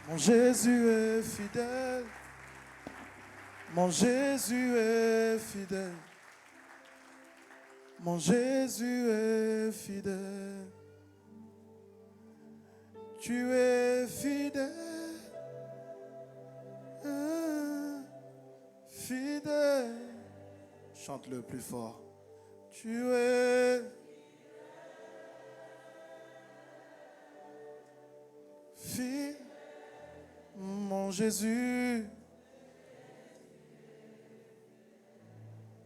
Mon Jésus est fidèle. Mon Jésus est fidèle. Mon Jésus est fidèle. Tu es fidèle. Fidèle. Chante-le plus fort. Tu es fidèle. Mon Jésus.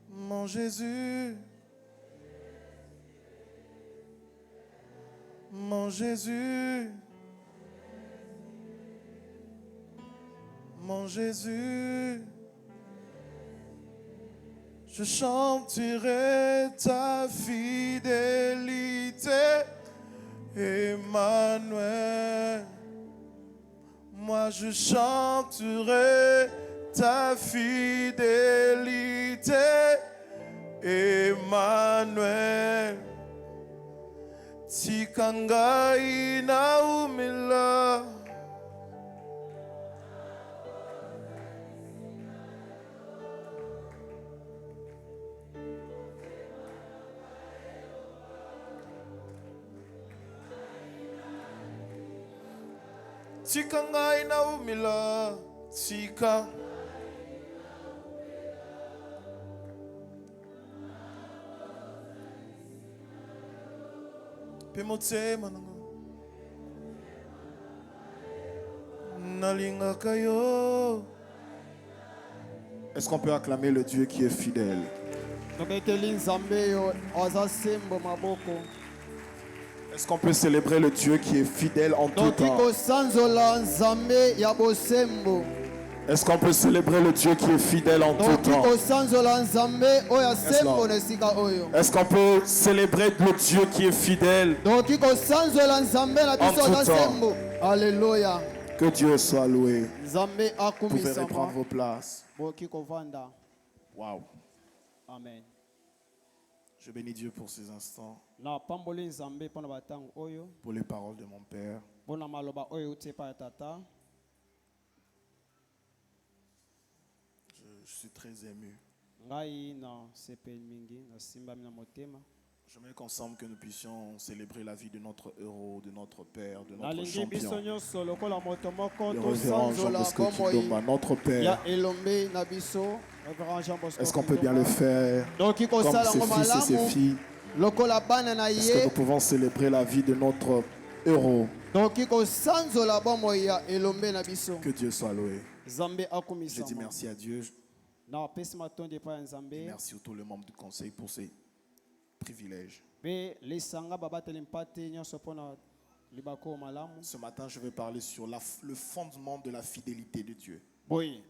Mon Jésus. Mon Jésus. Mon Jésus. Je chanterai ta fidélité, Emmanuel. Moi je chanterai ta fidélité, Emmanuel. Tikangai naumila. Tikangai naumila. Tika. Pemote manango. Nalinga kayo. Est-ce qu'on peut acclamer le Dieu qui est fidèle? Est-ce qu'on peut célébrer le Dieu qui est fidèle en tout temps? Est-ce qu'on peut célébrer le Dieu qui est fidèle en tout temps? Est-ce qu'on peut célébrer le Dieu qui est fidèle en tout temps? Alléluia. Que Dieu soit loué. Vous pouvez reprendre vos places. Waouh. Amen. Je bénis Dieu pour ces instants, pour les paroles de mon Père. Je suis très ému. J'aimerais qu'ensemble que nous puissions célébrer la vie de notre héros, de notre Père, de notre champion. Le révérend Jean Bosco Kidoma, notre Père. Est-ce qu'on peut bien le faire comme ses fils et ses filles? Est-ce que nous pouvons célébrer la vie de notre héros? Que Dieu soit loué. Je dis merci à Dieu. Et merci à tous les membres du conseil pour ces privilèges. Ce matin, je vais parler sur le fondement de la fidélité de Dieu. Ceux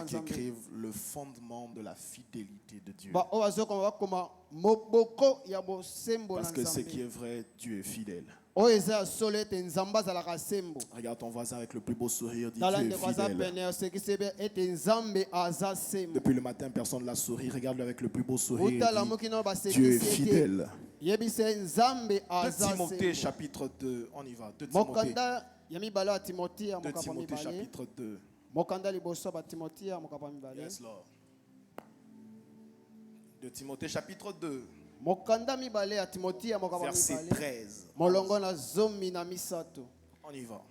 qui écrivent le fondement de la fidélité de Dieu. Parce que ce qui est vrai, Dieu est fidèle. Regarde ton voisin avec le plus beau sourire, dis Dieu est fidèle. Depuis le matin, personne ne l'a souri. Regarde-le avec le plus beau sourire, dis Dieu est fidèle. 2 Timothée chapitre 2, on y va. 2 Timothée. 2 Timothée chapitre 2. Yes, Lord. 2 Timothée chapitre 2. Verset 13. On y va.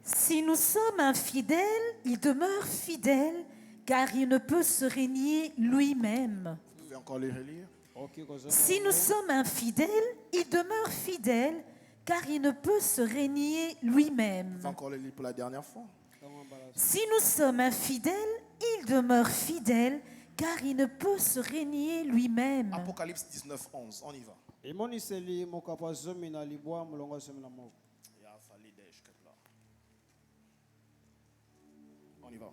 Si nous sommes infidèles, il demeure fidèle, car il ne peut se régner lui-même. Vous pouvez encore les relire? Si nous sommes infidèles, il demeure fidèle, car il ne peut se régner lui-même. Vous pouvez encore les lire pour la dernière fois? Si nous sommes infidèles, il demeure fidèle, car il ne peut se régner lui-même. Apocalypse 19, 11, on y va. On y va.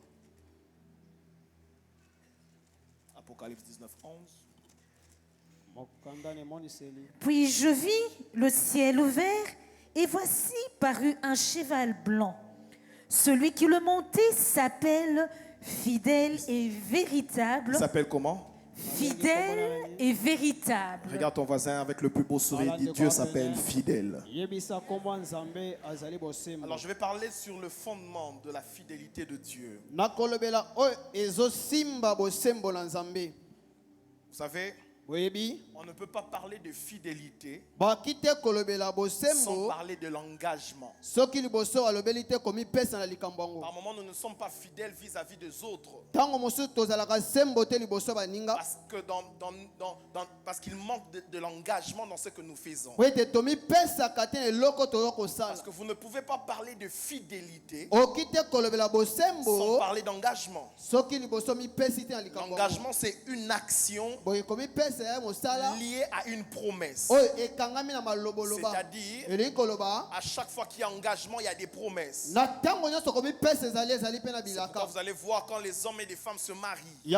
Apocalypse 19, 11. Puis je vis le ciel ouvert, et voici parut un cheval blanc. Celui qui le montait s'appelle fidèle et véritable. Il s'appelle comment? fidèle et véritable. Regarde ton voisin avec le plus beau sourire. Dit Dieu s'appelle fidèle. Alors je vais parler sur le fondement de la fidélité de Dieu. Vous savez, on ne peut pas parler de fidélité sans parler de l'engagement. Par moments, nous ne sommes pas fidèles vis-à-vis des autres. Parce qu'il manque de l'engagement dans ce que nous faisons. Parce que vous ne pouvez pas parler de fidélité sans parler d'engagement. L'engagement, c'est une action lié à une promesse. C'est-à-dire, à chaque fois qu'il y a engagement, il y a des promesses. C'est pourquoi vous allez voir quand les hommes et les femmes se marient, ils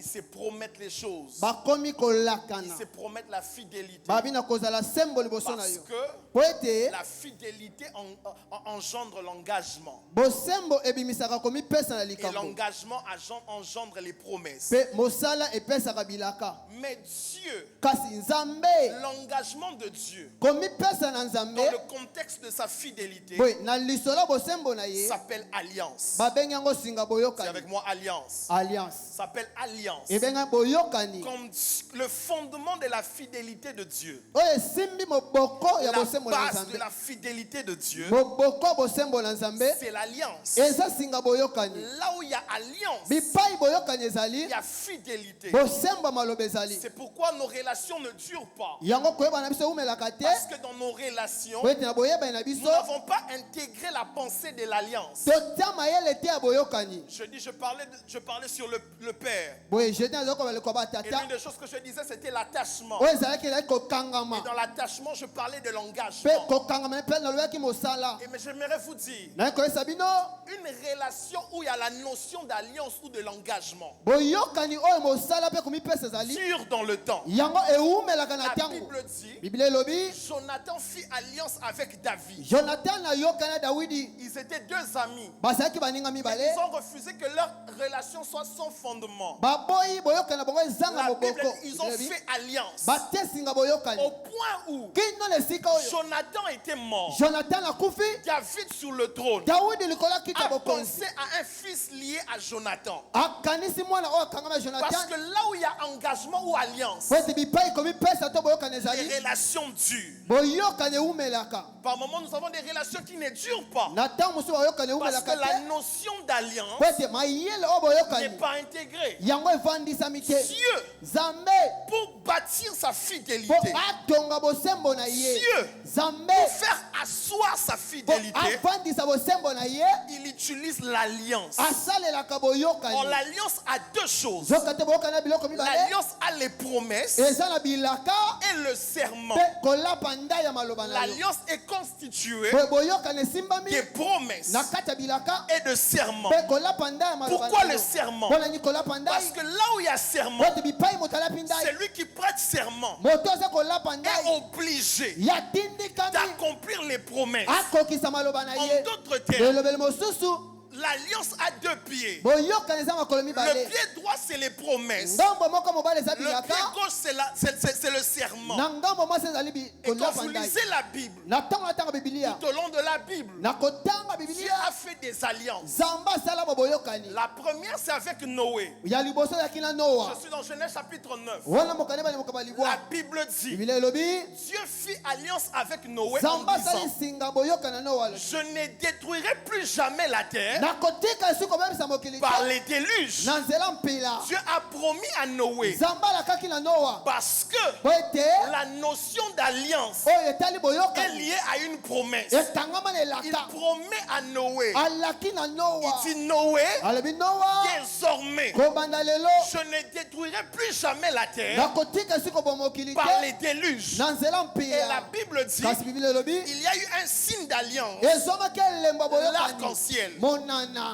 se promettent les choses. Ils se promettent la fidélité. Parce que la fidélité engendre l'engagement. Et l'engagement engendre les promesses. Mais Dieu, l'engagement de Dieu, dans le contexte de sa fidélité, s'appelle alliance. C'est avec moi alliance. S'appelle alliance. Comme le fondement de la fidélité de Dieu. La base de la fidélité de Dieu, c'est l'alliance. Là où il y a alliance, il y a fidélité. C'est pourquoi nos relations ne durent pas. Parce que dans nos relations, nous n'avons pas intégré la pensée de l'alliance. Je parlais sur le Père. Et l'une des choses que je disais, c'était l'attachement. Et dans l'attachement, je parlais de l'engagement. Mais j'aimerais vous dire, une relation où il y a la notion d'alliance ou de l'engagement dure dans le temps. La Bible dit, Jonathan fit alliance avec David. Ils étaient deux amis. Mais ils ont refusé que leur relation soit sans fondement. La Bible dit, ils ont fait alliance. Au point où Jonathan était mort. David sur le trône a pensé à un fils lié à Jonathan. Parce que là où il y a engagement ou alliance, les relations durent. Par moments, nous avons des relations qui ne durent pas. Parce que la notion d'alliance n'est pas intégrée. Dieu, pour bâtir sa fidélité, Dieu, pour faire asseoir sa fidélité, il utilise l'alliance. Or, l'alliance a deux choses. L'alliance a les promesses et le serment. L'alliance est constituée des promesses et de serments. Pourquoi le serment? Parce que là où il y a serment, celui qui prête serment est obligé d'accomplir les promesses. En d'autres termes, l'alliance a deux pieds. Le pied droit, c'est les promesses. Le pied gauche, c'est le serment. Et quand vous lisez la Bible, tout au long de la Bible, Dieu a fait des alliances. La première, c'est avec Noé. Je suis dans Genèse chapitre 9. La Bible dit, Dieu fit alliance avec Noé en disant, je ne détruirai plus jamais la terre par les déluges. Dieu a promis à Noé, parce que la notion d'alliance est liée à une promesse. Il promet à Noé, il dit, Noé, désormais, je ne détruirai plus jamais la terre par les déluges. Et la Bible dit, il y a eu un signe d'alliance, l'arc-en-ciel.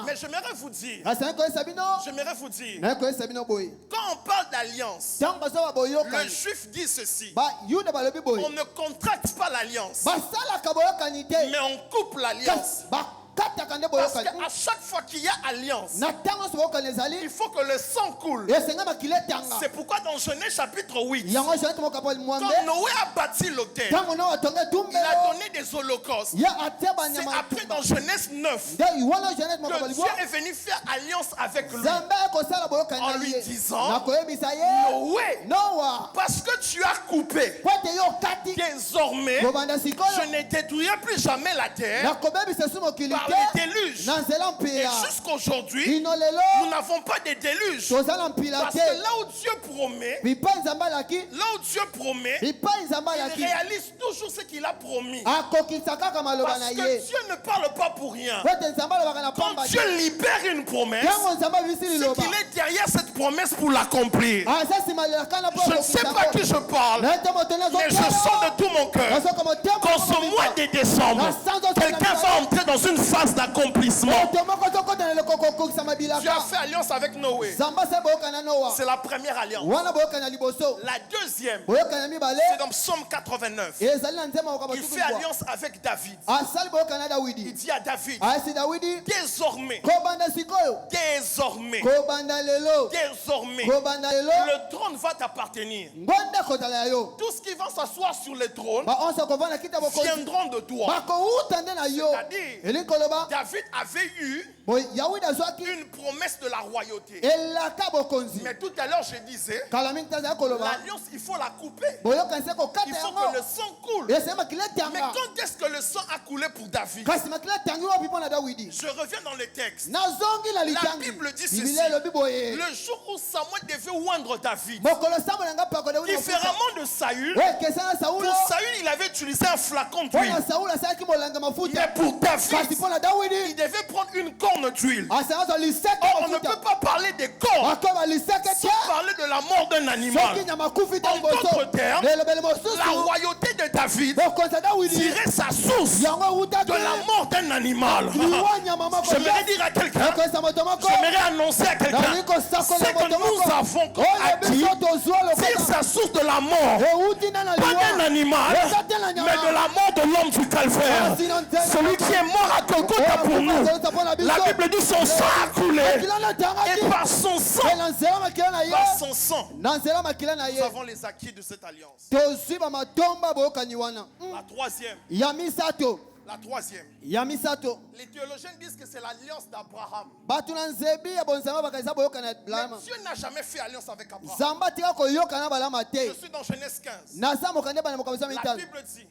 Mais j'aimerais vous dire, quand on parle d'alliance, le juif dit ceci, on ne contracte pas l'alliance, mais on coupe l'alliance. Parce qu'à chaque fois qu'il y a alliance, il faut que le sang coule. C'est pourquoi dans Genèse chapitre 8, quand Noé a bâti l'autel, il a donné des holocaustes. C'est après dans Genèse 9 que Dieu est venu faire alliance avec lui en lui disant, Noé, parce que tu as coupé, désormais je ne détruirai plus jamais la terre par les déluges. Et jusqu'aujourd'hui, nous n'avons pas de déluge. Parce que là où Dieu promet, il réalise toujours ce qu'il a promis. Parce que Dieu ne parle pas pour rien. Quand Dieu libère une promesse, c'est qu'il est derrière cette promesse pour l'accomplir. Je ne sais pas qui je parle, mais je sens de tout mon cœur qu'en ce mois de décembre, quelqu'un va entrer dans une phase d'accomplissement. Tu as fait alliance avec Noé. C'est la première alliance. La deuxième, c'est dans Psaume 89. Il fait alliance avec David. Il dit à David, désormais, le trône va t'appartenir. Tout ce qui va s'asseoir sur le trône viendront de toi. C'est-à-dire, David avait eu une promesse de la royauté. Mais tout à l'heure je disais, l'alliance il faut la couper. Il faut que le sang coule. Mais quand est-ce que le sang a coulé pour David? Je reviens dans le texte. La Bible dit ceci: le jour où Samuel devait oindre David, différemment de Saül, pour Saül il avait utilisé un flacon d'huile. Mais pour David, il devait prendre une corne d'huile. Or, on ne peut pas parler des cornes sans parler de la mort d'un animal. En d'autres termes, la royauté de David tirait sa source de la mort d'un animal. J'aimerais dire à quelqu'un, j'aimerais annoncer à quelqu'un, c'est que nous avons comme acquis tire sa source de la mort, pas d'un animal, mais de la mort de l'homme du calvaire. Celui qui est mort à Golgotha pour nous. La Bible dit son sang a coulé. Et par son sang, nous avons les acquis de cette alliance. La troisième. Les théologiens disent que c'est l'alliance d'Abraham. Mais Dieu n'a jamais fait alliance avec Abraham. Je suis dans Genèse 15. La Bible dit,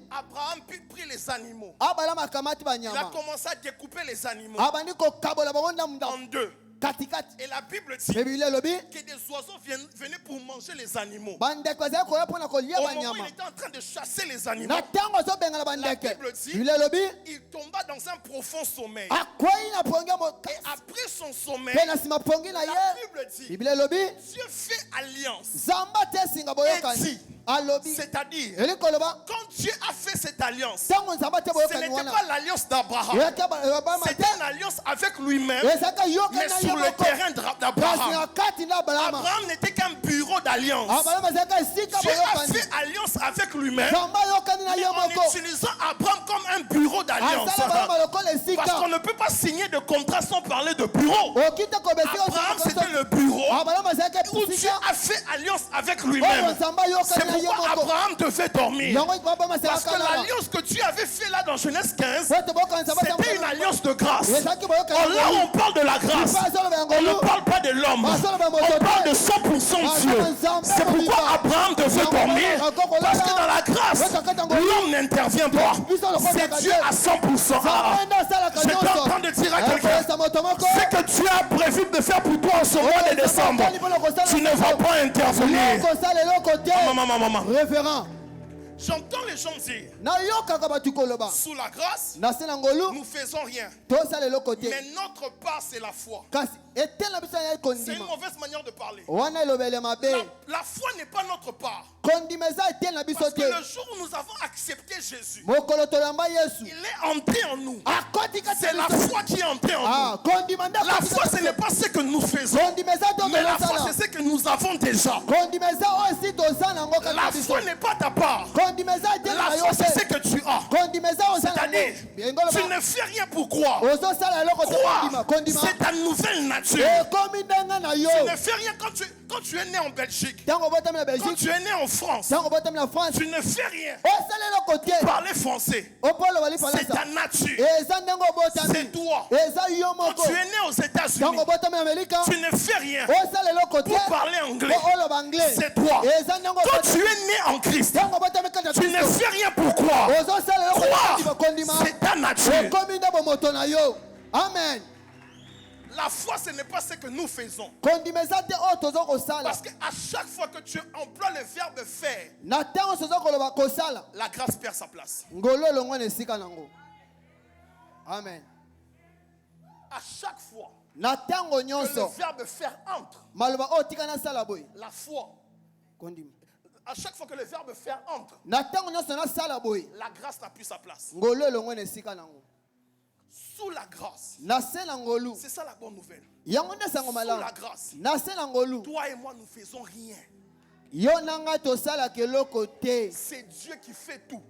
Abraham prit les animaux. Il a commencé à découper les animaux en deux. Et la Bible dit que des oiseaux venaient pour manger les animaux. Au moment où il était en train de chasser les animaux, la Bible dit il tomba dans un profond sommeil. Et après son sommeil, la Bible dit Dieu fait alliance. Et dit, c'est-à-dire, quand Dieu a fait cette alliance, ce n'était pas l'alliance d'Abraham, c'était une alliance avec lui-même, mais sur le terrain d'Abraham. Abraham n'était qu'un bureau d'alliance. Dieu a fait alliance avec lui-même, en utilisant Abraham comme un bureau d'alliance. Parce qu'on ne peut pas signer de contrat sans parler de bureau. Abraham, c'était le bureau où Dieu a fait alliance avec lui-même. C'est pourquoi Abraham devait dormir. Parce que l'alliance que Dieu avait fait là dans Genèse 15, c'était une alliance de grâce. Or là, on parle de la grâce. On ne parle pas de l'homme. On parle de 100% Dieu. C'est pourquoi Abraham devait dormir. Parce que dans la grâce, l'homme n'intervient pas. C'est Dieu à 100%. Je suis en train de dire à quelqu'un, ce que Dieu a prévu de faire pour toi en ce mois de décembre, tu ne vas pas intervenir. Maman. Révérend. J'entends les gens dire, sous la grâce, nous faisons rien. Mais notre part, c'est la foi. C'est une mauvaise manière de parler. La foi n'est pas notre part. Parce que le jour où nous avons accepté Jésus, il est entré en nous. C'est la foi qui est entrée en nous. La foi, ce n'est pas ce que nous faisons, mais la foi, c'est ce que nous avons déjà. La foi n'est pas ta part. La foi, c'est ce que tu as. croire. C'est-à-dire, tu ne fais rien pour croire. Croire, c'est ta nouvelle nature. Tu ne fais rien quand tu es né en Belgique. Quand tu es né en France, tu ne fais rien pour parler français. C'est ta nature. C'est toi. Quand tu es né aux États-Unis, tu ne fais rien pour parler anglais. C'est toi. Quand tu es né en Christ, tu ne fais rien pour croire. Croire, c'est ta nature. Amen. La foi, ce n'est pas ce que nous faisons. Parce qu'à chaque fois que tu emploies le verbe faire, la grâce perd sa place. Amen. À chaque fois que le verbe faire entre, la foi. À chaque fois que le verbe faire entre, la grâce n'a plus sa place. Sous la grâce, c'est ça la bonne nouvelle. Sous la grâce, toi et moi nous faisons rien. C'est Dieu qui fait tout.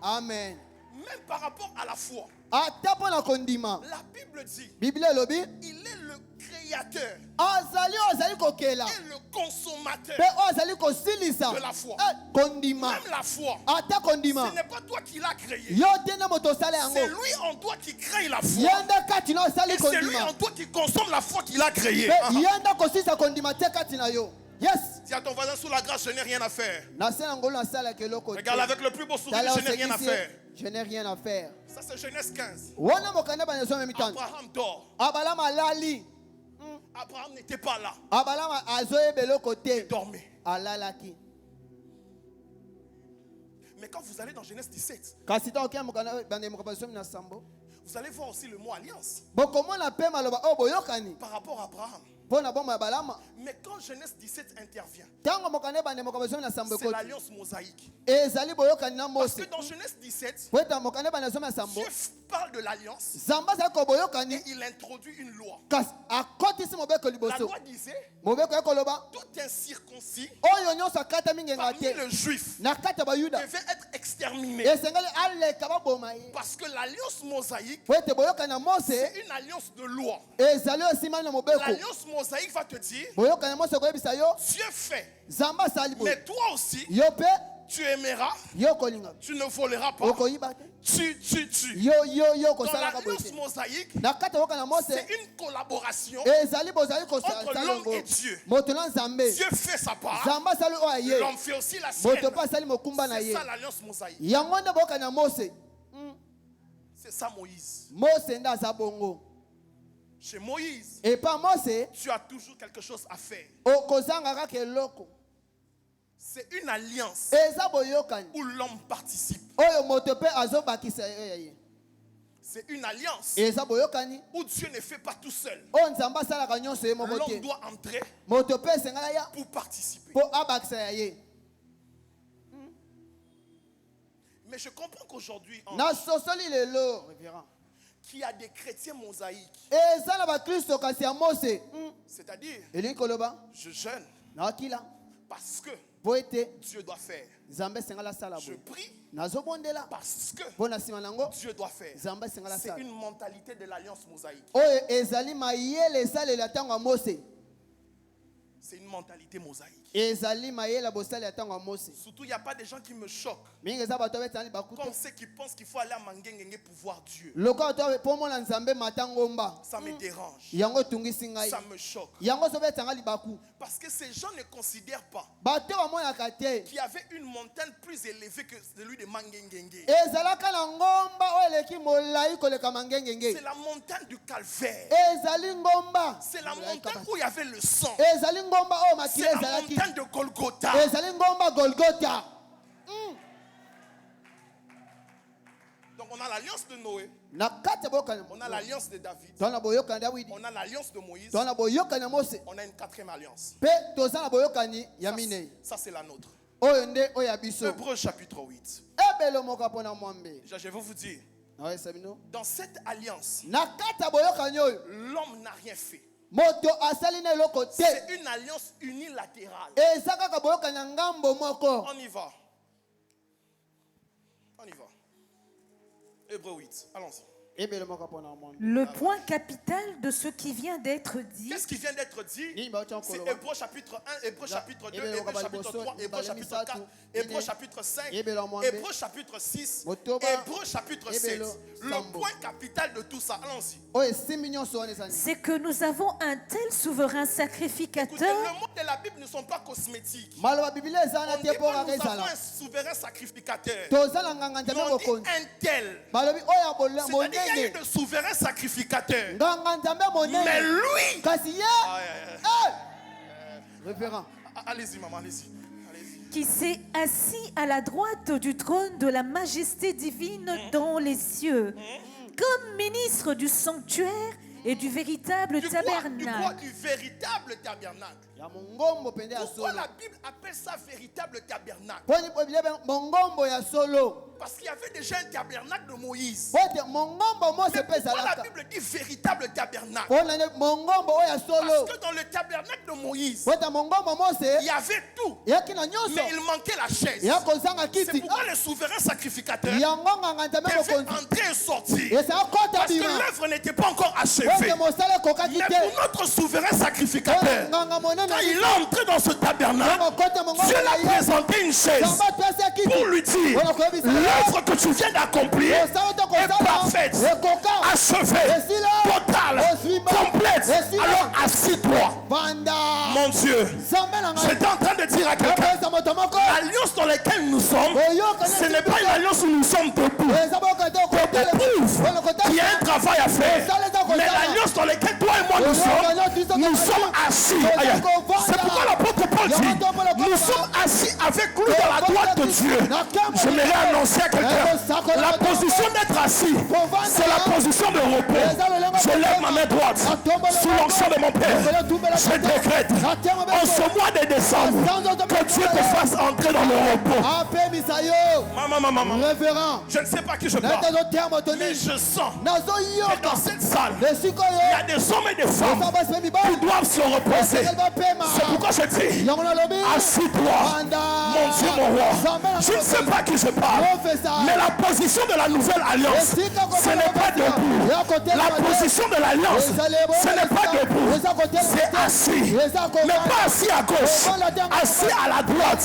Amen. Même par rapport à la foi, la Bible dit il est le créateur et le consommateur de la foi. Même la foi, ce n'est pas toi qui l'as créée. C'est lui en toi qui crée la foi. Et c'est lui en toi qui consomme la foi qu'il a créée. Yes. Si à ton voisin sous la grâce, je n'ai rien à faire. Regarde avec le plus beau sourire, je n'ai rien à faire. Je n'ai rien à faire. Ça c'est Genèse 15. Abraham dort. Abraham n'était pas là. Il dormait. Mais quand vous allez dans Genèse 17, vous allez voir aussi le mot alliance. Par rapport à Abraham. Mais quand Genèse 17 intervient, c'est l'alliance mosaïque. Parce que dans Genèse 17, Dieu parle de l'alliance et il introduit une loi. La loi disait tout incirconcis parmi le juif devait être exterminé. Parce que l'alliance mosaïque, c'est une alliance de loi. L'alliance mosaïque va te dire Dieu fait, mais toi aussi tu aimeras, tu ne voleras pas, tu. Dans l'alliance mosaïque, c'est une collaboration entre l'homme et Dieu. Dieu fait sa part, l'homme fait aussi la sienne. C'est ça l'alliance mosaïque. C'est ça Moïse. Chez Moïse, tu as toujours quelque chose à faire. C'est une alliance où l'homme participe. C'est une alliance où Dieu ne fait pas tout seul. L'homme doit entrer pour participer. Mais je comprends qu'aujourd'hui, qu'il y a des chrétiens mosaïques. C'est-à-dire, je jeûne parce que Dieu doit faire. Je prie parce que Dieu doit faire. C'est une mentalité de l'alliance mosaïque. C'est une mentalité mosaïque. Surtout, il n'y a pas des gens qui me choquent. Comme ceux qui pensent qu'il faut aller à Mangengenge pour voir Dieu. Ça me dérange. Ça me choque. Parce que ces gens ne considèrent pas qu'il y avait une montagne plus élevée que celui de Mangengenge. C'est la montagne du calvaire. C'est la montagne où il y avait le sang. C'est la montagne de Golgotha. Donc on a l'alliance de Noé. On a l'alliance de David. On a l'alliance de Moïse. On a une quatrième alliance. Ça c'est la nôtre. Hébreux chapitre 8. Je vais vous dire. Dans cette alliance, l'homme n'a rien fait. C'est une alliance unilatérale. On y va. On y va. Hébreux 8. Allons-y. Le point capital de ce qui vient d'être dit. Qu'est-ce qui vient d'être dit? C'est Hébreux chapitre 1, Hébreux chapitre 2, Hébreux chapitre 3, Hébreux chapitre 4, Hébreux chapitre 5, Hébreux chapitre 6, Hébreux chapitre 7. Le point capital de tout ça, allons-y. C'est que nous avons un tel souverain sacrificateur. Écoutez, le mot de la Bible ne sont pas cosmétiques. On dit pas nous avons un souverain sacrificateur. On dit un tel. C'est-à-dire qu'il y a eu de souverain sacrificateur. Mais lui, révérend. Allez-y, maman, allez-y. Qui s'est assis à la droite du trône de la majesté divine dans les cieux, comme ministre du sanctuaire et du véritable tabernacle. Du véritable tabernacle. Pourquoi la Bible appelle ça véritable tabernacle? Parce qu'il y avait déjà un tabernacle de Moïse. Pourquoi la Bible dit véritable tabernacle? Parce que dans le tabernacle de Moïse, il y avait tout, mais il manquait la chaise. C'est pourquoi le souverain sacrificateur devait entrer et sortir, parce que l'œuvre n'était pas encore achevée. Mais pour notre souverain sacrificateur, quand il est entré dans ce tabernacle, Dieu l'a présenté une chaise pour lui dire: l'œuvre que tu viens d'accomplir est parfaite, achevée, totale, complète. Alors assis-toi. Mon Dieu, j'étais en train de dire à quelqu'un, l'alliance dans laquelle nous sommes, ce n'est pas une alliance où nous sommes debout. Il y a un travail à faire. Mais l'alliance dans laquelle toi et moi nous sommes assis. C'est pourquoi l'apôtre Paul dit: nous sommes assis avec lui dans la droite de Dieu. Je m'aimerais annoncer à quelqu'un, la position d'être assis, c'est la position de repos. Je lève ma main droite sous l'onction de mon Père. Je décrète en ce mois de décembre que Dieu te fasse entrer dans le repos. Maman, je ne sais pas qui je parle, mais je sens que dans cette salle, il y a des hommes et des femmes qui doivent se reposer. C'est pourquoi je dis: assis-toi, mon Dieu, mon roi. Je ne sais pas qui je parle, mais la position de la nouvelle alliance, ce n'est pas debout. La position de l'alliance, ce n'est pas debout, c'est assis. Mais pas assis à gauche, assis à la droite.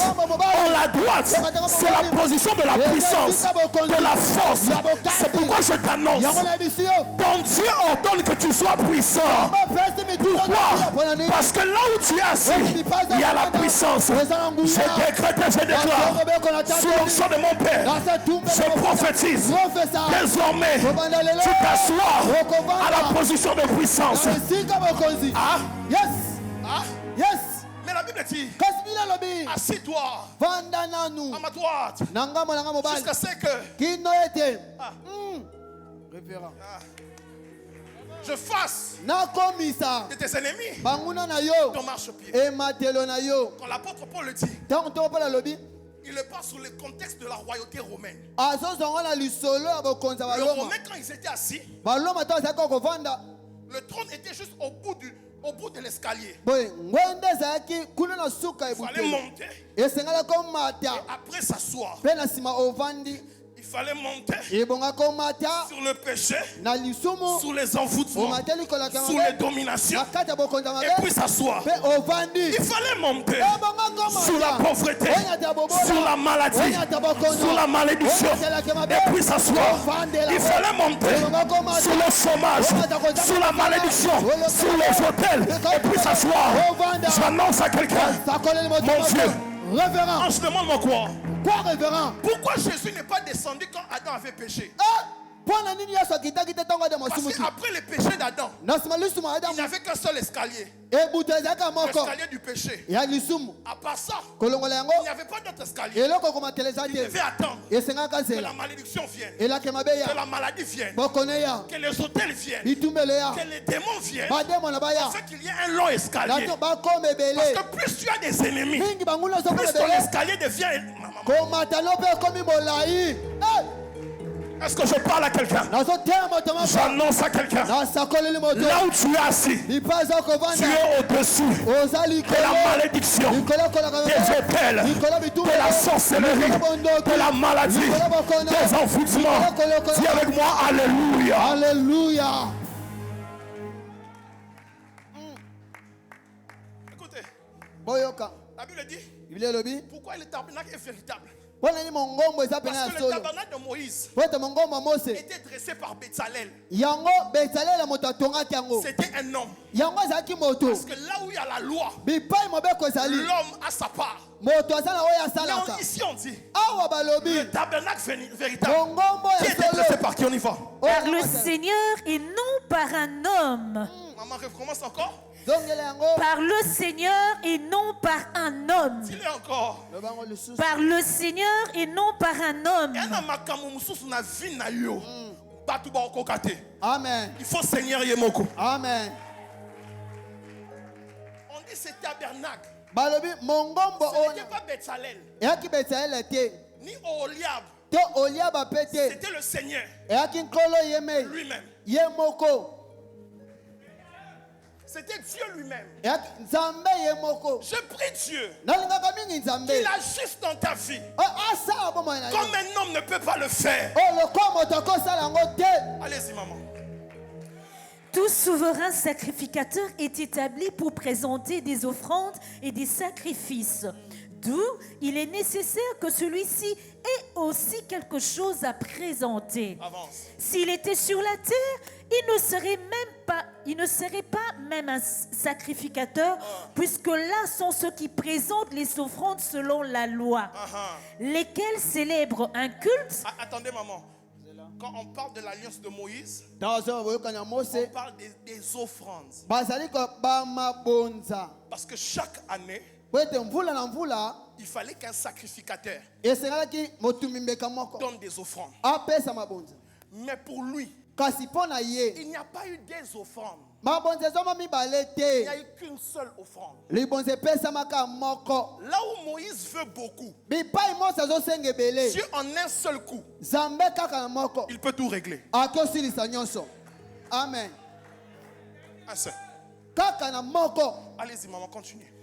La droite, c'est la position de la puissance, de la force. C'est pourquoi je t'annonce, ton Dieu ordonne que tu sois puissant. Pourquoi? Parce que là où tu es assis, il y a la puissance. Je décrète et je déclare, sous l'onction de mon Père, je prophétise, désormais tu t'assois à la position de puissance. Mais la Bible dit: assis-toi à ma droite jusqu'à ce que je fasse de tes ennemis ton marchepied. Quand l'apôtre Paul le dit, il le parle sur le contexte de la royauté romaine. Le Romain, quand ils étaient assis, le trône était juste au bout de l'escalier. Il fallait monter et après s'asseoir. Il fallait monter sur le péché, sur les envoûtements, sur les dominations, et puis s'asseoir. Il fallait monter sur la pauvreté, sur la maladie, sur la malédiction, et puis s'asseoir. Il fallait monter sur le chômage, sur la malédiction, sur les hôtels, et puis s'asseoir. J'annonce à quelqu'un, mon Dieu, révérend. On se demande quoi? Quoi, révérend? Pourquoi Jésus n'est pas descendu quand Adam avait péché? Parce qu'après le péché d'Adam, il n'y avait qu'un seul escalier. L'escalier du péché. À part ça, il n'y avait pas d'autre escalier. Il devait attendre que la malédiction vienne, que la maladie vienne, que les hôtels viennent, que les démons viennent, afin qu'il y ait un long escalier. Parce que plus tu as des ennemis, plus ton escalier devient... Est-ce que je parle à quelqu'un? J'annonce à quelqu'un. Là où tu es assis, tu es au-dessus de la malédiction, des hôtels, de la sorcellerie, de la maladie, des envoûtements. Dis avec moi, alléluia. Alléluia. Écoutez, la Bible dit, pourquoi le tabernacle est véritable? Parce que le tabernacle de Moïse était dressé par Bézalel. C'était un homme. Parce que là où il y a la loi, l'homme a sa part. Mais ici on dit, le tabernacle véritable qui était dressé par qui? On y va. Par le Seigneur et non par un homme. Maman, recommence encore. Par le Seigneur et non par un homme. Dis-le encore. Par le Seigneur et non par un homme. Amen. Il faut Seigneur Yemoko. Amen. On dit c'est tabernacle. Ce n'était pas Bézalel. Ni Oholiab. C'était le Seigneur lui-même. C'était Dieu lui-même. Je prie Dieu qu'il agisse dans ta vie comme un homme ne peut pas le faire. Allez-y, maman. Tout souverain sacrificateur est établi pour présenter des offrandes et des sacrifices. D'où il est nécessaire que celui-ci ait aussi quelque chose à présenter. Avance. S'il était sur la terre, il ne serait pas même un sacrificateur, puisque là sont ceux qui présentent les offrandes selon la loi, lesquels célèbrent un culte. Attendez, maman. Quand on parle de l'alliance de Moïse, on parle des offrandes. Parce que chaque année, il fallait qu'un sacrificateur donne des offrandes. Mais pour lui, il n'y a pas eu des offrandes. Il n'y a eu qu'une seule offrande. Là où Moïse veut beaucoup, Dieu en un seul coup, il peut tout régler. Amen. Allez-y, maman, continue.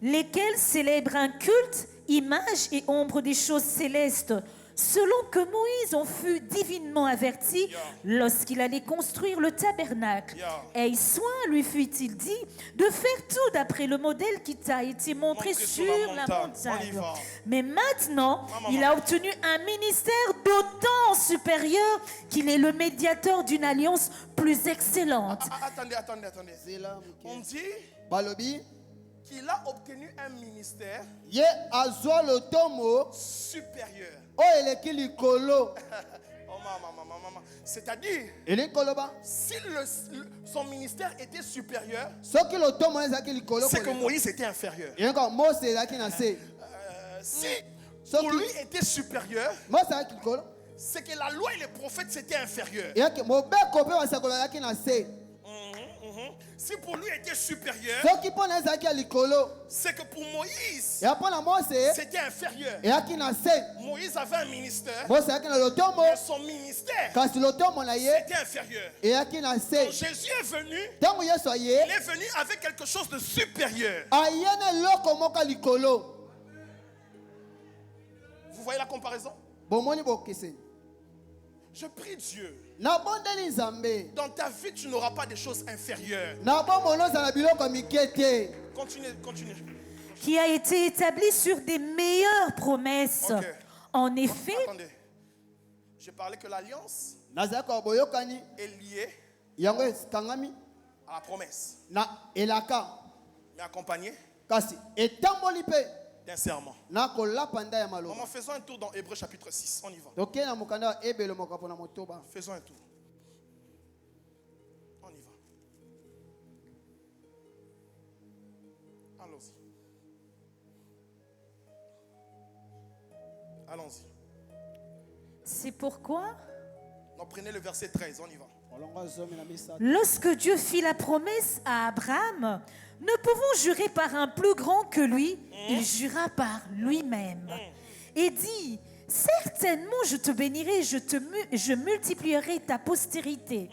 Lesquels célèbrent un culte, image et ombre des choses célestes, selon que Moïse en fut divinement averti lorsqu'il allait construire le tabernacle. Et soin lui fut-il dit de faire tout d'après le modèle qui t'a été montré sur la montagne. Mais maintenant, il a obtenu un ministère d'autant supérieur qu'il est le médiateur d'une alliance plus excellente. Attendez. On dit qu'il a obtenu un ministère supérieur. C'est-à-dire, si son ministère était supérieur, c'est que Moïse était inférieur. Si pour lui était supérieur, c'est que la loi et les prophètes c'était inférieur. Si pour lui était supérieur, c'est que pour Moïse c'était inférieur. Moïse avait un ministère, mais son ministère c'était inférieur. Quand Jésus est venu, il est venu avec quelque chose de supérieur. Vous voyez la comparaison? Je prie Dieu. Dans ta vie, tu n'auras pas des choses inférieures. Continue. Qui a été établi sur des meilleures promesses. Okay. En effet, attendez. J'ai parlé que l'alliance est liée à la promesse. Mais accompagnée d'un serment. Maman, faisons un tour dans Hébreux chapitre 6. On y va. Faisons un tour. On y va. Allons-y. C'est pourquoi, non, prenez le verset 13, on y va. Lorsque Dieu fit la promesse à Abraham, ne pouvons jurer par un plus grand que lui, il jura par lui-même et dit, certainement je te bénirai, je multiplierai ta postérité.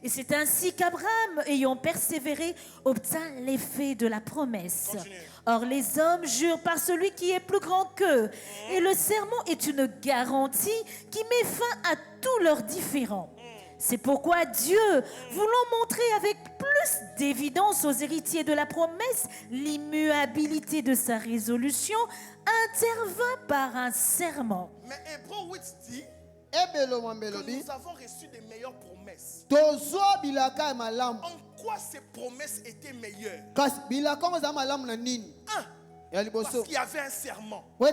Et c'est ainsi qu'Abraham, ayant persévéré, obtint l'effet de la promesse. Continue. Or, les hommes jurent par celui qui est plus grand qu'eux. Et le serment est une garantie qui met fin à tous leurs différends. C'est pourquoi Dieu, voulant montrer avec plus d'évidence aux héritiers de la promesse l'immuabilité de sa résolution, intervint par un serment. Mais Hébreu 8 dit que nous avons reçu des meilleures promesses. En quoi ces promesses étaient meilleures? Parce qu'il y avait un serment. 2.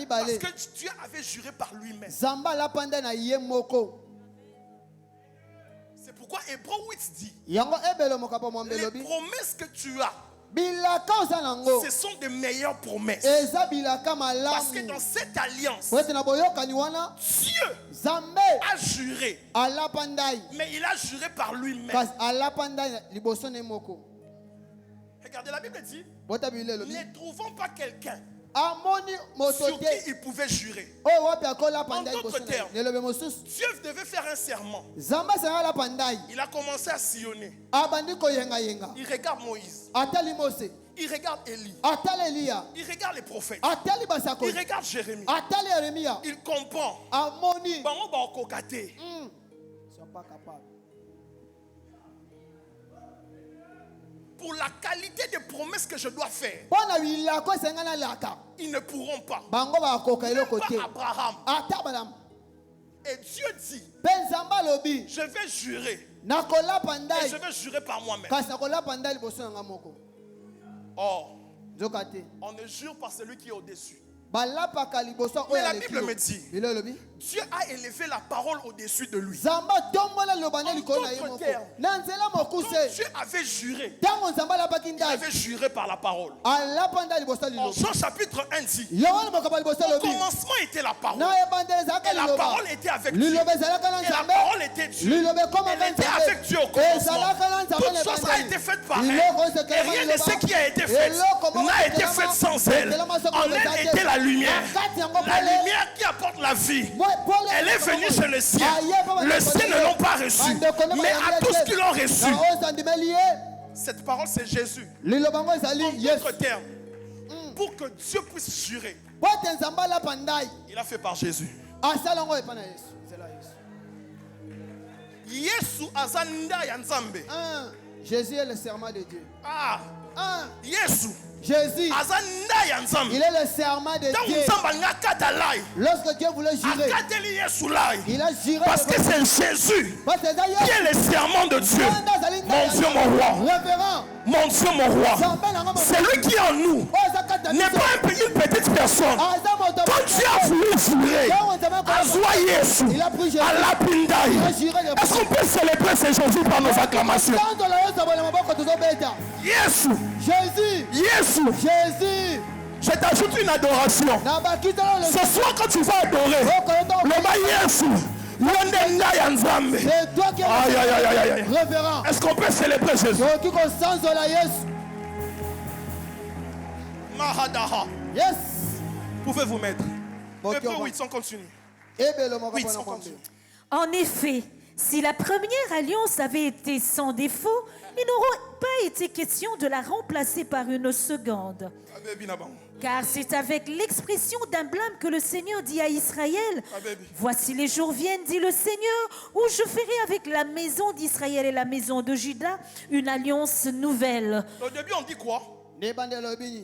Parce que Dieu avait juré par lui-même. C'est pourquoi Hébreu 8 dit les promesses que tu as, ce sont des meilleures promesses. Parce que dans cette alliance, Dieu a juré. Mais il a juré par lui-même. Regardez, la Bible dit ne trouvons pas quelqu'un sur qui il pouvait jurer. En d'autres termes, Dieu devait faire un serment. Il a commencé à sillonner. Il regarde Moïse. Il regarde Élie. Il regarde les prophètes. Il regarde Jérémie. Il comprend. Ils sont pas capables. Pour la qualité des promesses que je dois faire, ils ne pourront pas. Même pas Abraham. Et Dieu dit, je vais jurer. Et je vais jurer par moi-même. Or, on ne jure par celui qui est au-dessus. Mais la Bible me dit, Dieu a élevé la parole au-dessus de lui. En d'autres termes, quand Dieu avait juré, il avait juré par la parole. En Jean chapitre 1 dit, au commencement était la parole. Et la parole était avec Dieu. Et la parole était Dieu. Elle était avec Dieu au commencement. Toute chose a été faite par elle. Et rien de ce qui a été fait n'a été fait sans elle. En elle était la lumière. La lumière qui apporte la vie. Elle est venue chez le ciel. Le ciel ne l'ont pas reçue. Mais à tous qui l'ont reçue, cette parole c'est Jésus. En d'autres termes, pour que Dieu puisse jurer, il a fait par Jésus. Yesu azanda ya Nzambe. Jésus est le serment de Dieu. Yesu. Jésus, il est le serment de Dieu. Lorsque Dieu voulait jurer, il a juré. Parce que c'est Jésus qui est le serment de Dieu. Mon Dieu, mon roi. Mon Dieu, mon roi. C'est lui qui est en nous. N'est pas une petite personne. Quand Dieu a voulu jurer, à Zoa Yesu, à la Pindaï, est-ce qu'on peut célébrer ce Jésus par nos acclamations? Yesu. Jésus. Yesu. Jésus. Je t'ajoute une adoration. Ce soir, quand tu vas adorer, le bas Yesu. C'est toi qui es révérend. Est-ce qu'on peut célébrer Jésus? Mahadaha. Yes. Pouvez-vous mettre? Hébreu 8, on continue. 8, on continue. En effet, si la première alliance avait été sans défaut, il n'aurait pas été question de la remplacer par une seconde. Car c'est avec l'expression d'un blâme que le Seigneur dit à Israël, « Voici les jours viennent, dit le Seigneur, où je ferai avec la maison d'Israël et la maison de Juda une alliance nouvelle. » Au début, on dit quoi?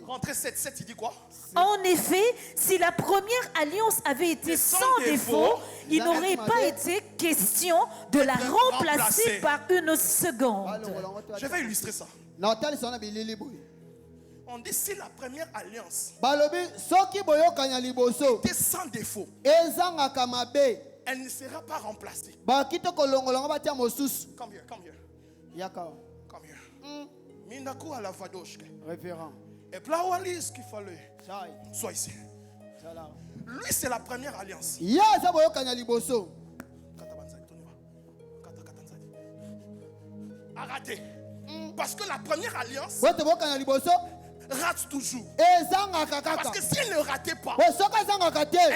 Rentrée 7, il dit quoi? En effet, si la première alliance avait été sans défaut, il n'aurait pas été question de la remplacer par une seconde. Je vais illustrer ça. On dit si la première alliance était sans défaut, elle ne sera pas remplacée. Come here. Minaku à la vadoshke. Référent. Et plawali ce qu'il fallait. Sois ici. Lui c'est la première alliance. A raté. Parce que la première alliance rate toujours. Parce que si elle ne ratait pas, elle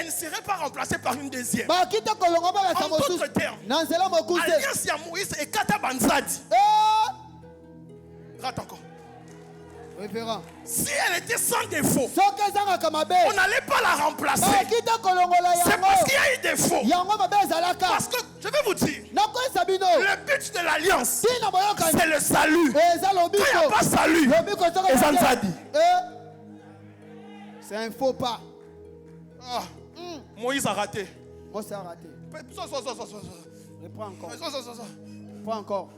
ne serait pas remplacée par une deuxième. En d'autres termes, alliance ya Moïse et Kata Banzadi. Rate encore. Si elle était sans défaut, on n'allait pas la remplacer. C'est parce qu'il y a eu défaut. Parce que, je vais vous dire, le but de l'alliance, c'est le salut. Quand il n'y a pas salut, c'est un faux pas. Moïse a raté. Moïse a raté. Reprends encore. Reprends encore.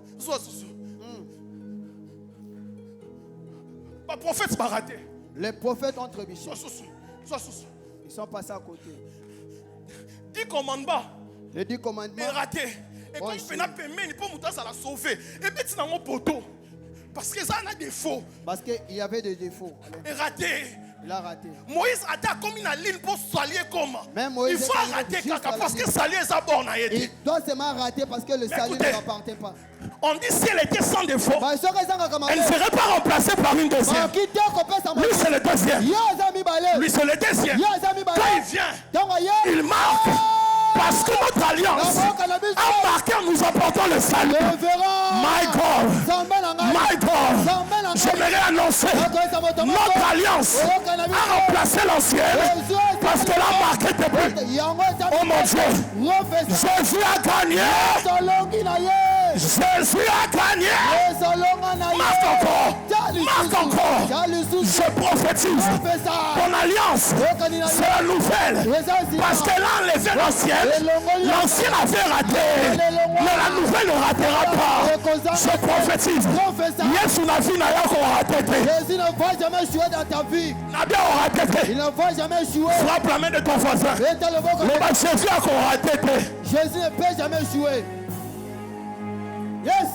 Le prophète m'a raté. Les prophètes ont trébuché. Ils sont passés à côté. 10 commandements. Les 10 commandements. Mais raté. Et quand il fait la peine, il peut monter, ça l'a sauvé. Et puis c'est dans mon poteau. Parce que ça a des défauts. Parce qu'il y avait des défauts. Et raté. Il a raté. Moïse a comme une ligne pour s'allier comme. Il faut rater parce que salut est sa borne. Il doit seulement rater parce que le salut ne l'appartient pas. On dit si elle était sans défaut, elle ne serait pas remplacée par une deuxième. Lui c'est le deuxième. Lui c'est le deuxième. Quand il vient, il marque. Parce que notre alliance a marqué en nous apportant le salut. My God, j'aimerais annoncer notre alliance a remplacé l'ancienne parce qu'elle a marqué depuis. Oh mon Dieu, Jésus a gagné. Jésus a gagné. Marque encore. Je prophétise. Ton alliance, c'est la nouvelle. Parce qu'elle a enlevé l'ancienne. L'ancienne avait raté. Mais la nouvelle ne ratera pas. Je prophétise. Yesu n'a vu n'a pas raté. Jésus ne va jamais jouer dans ta vie. Il ne va jamais jouer. Frappe la main de ton voisin. Jésus a raté. Jésus ne peut jamais jouer. Yes.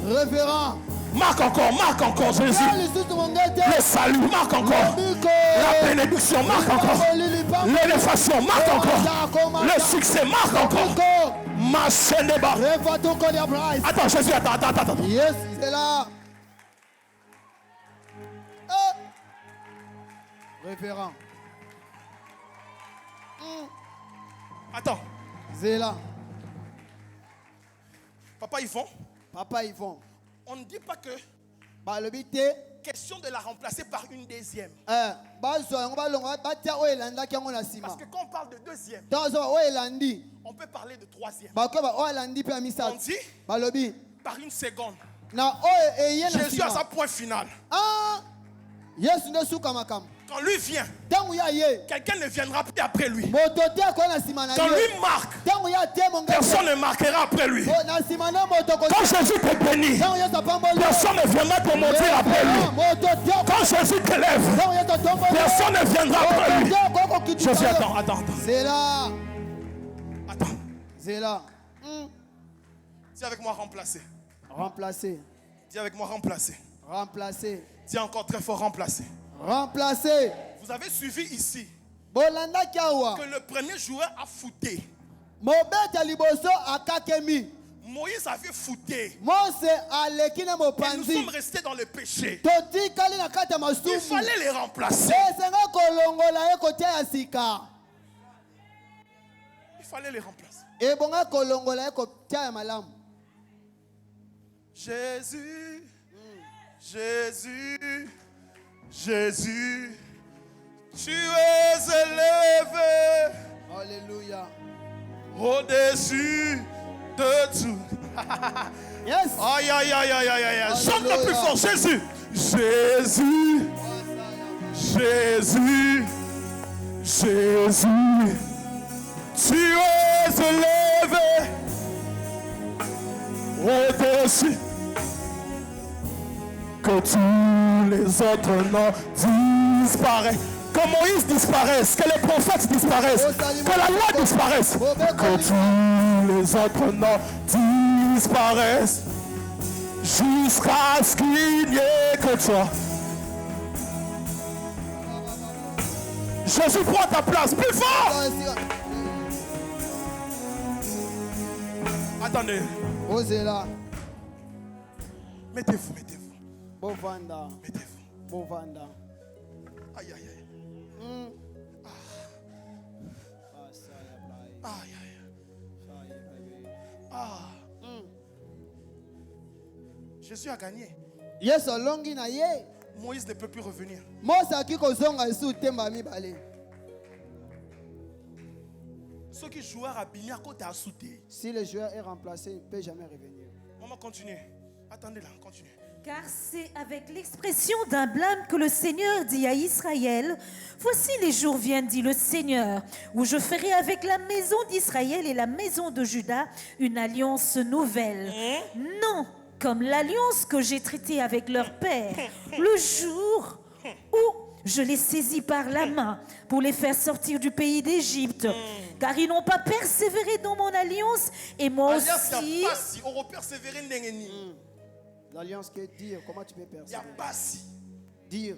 Révérend. Marque encore Jésus. Le salut, marque encore. La bénédiction, marque encore. L'élévation, marque encore. Le succès, marque encore. Ma chaîne est bas. Attends, Jésus, attends. Yes, c'est là. Révérend. Attends. C'est là. Papa Yvon. On ne dit pas que question de la remplacer par une deuxième. Parce que quand on parle de deuxième, on peut parler de troisième. On dit par une seconde. Jésus a sa point final. Quand lui vient, quelqu'un ne viendra plus après lui. Quand lui marque, personne ne marquera après lui. Quand Jésus te bénit, personne ne viendra te montrer après lui. Quand Jésus te lève, personne ne viendra après lui. Jésus, attends. C'est là. Attends. C'est là. Dis avec moi remplacer. Remplacer. Dis avec moi remplacer. Remplacer. Dis encore très fort remplacer. Remplacer. Vous avez suivi ici que le premier joueur a fouté. Moïse avait fouté. Et nous sommes restés dans le péché. Il fallait les remplacer. Il fallait les remplacer. Jésus, Jésus, Jésus, tu es élevé. Alléluia. Au-dessus de tout. Yes. Aïe, aïe, aïe, aïe, aïe, aïe. Chante le plus fort. Jésus. Jésus. Jésus. Jésus. Tu es élevé. Au-dessus. Que tous les autres noms disparaissent. Que Moïse disparaisse, que les prophètes disparaissent, que la loi disparaisse, que tous les autres noms disparaissent, jusqu'à ce qu'il n'y ait que toi. Jésus, prends ta place, plus fort. Attendez. Osez là. Mettez-vous. Mettez-vous. Aïe, aïe, aïe. Aïe, aïe. Ah. Jésus a gagné. Moïse ne peut plus revenir. Ceux qui jouent à Bigna côté à sauter. Si le joueur est remplacé, il ne peut jamais revenir. Maman, continue. Attendez là, continue. Car c'est avec l'expression d'un blâme que le Seigneur dit à Israël, voici les jours viennent, dit le Seigneur, où je ferai avec la maison d'Israël et la maison de Juda une alliance nouvelle. Non, comme l'alliance que j'ai traitée avec leur père, le jour où je les saisis par la main pour les faire sortir du pays d'Égypte. Car ils n'ont pas persévéré dans mon alliance et moi aussi. L'alliance qui est dire, comment tu peux persévérer? Il n'y a pas si. Dire.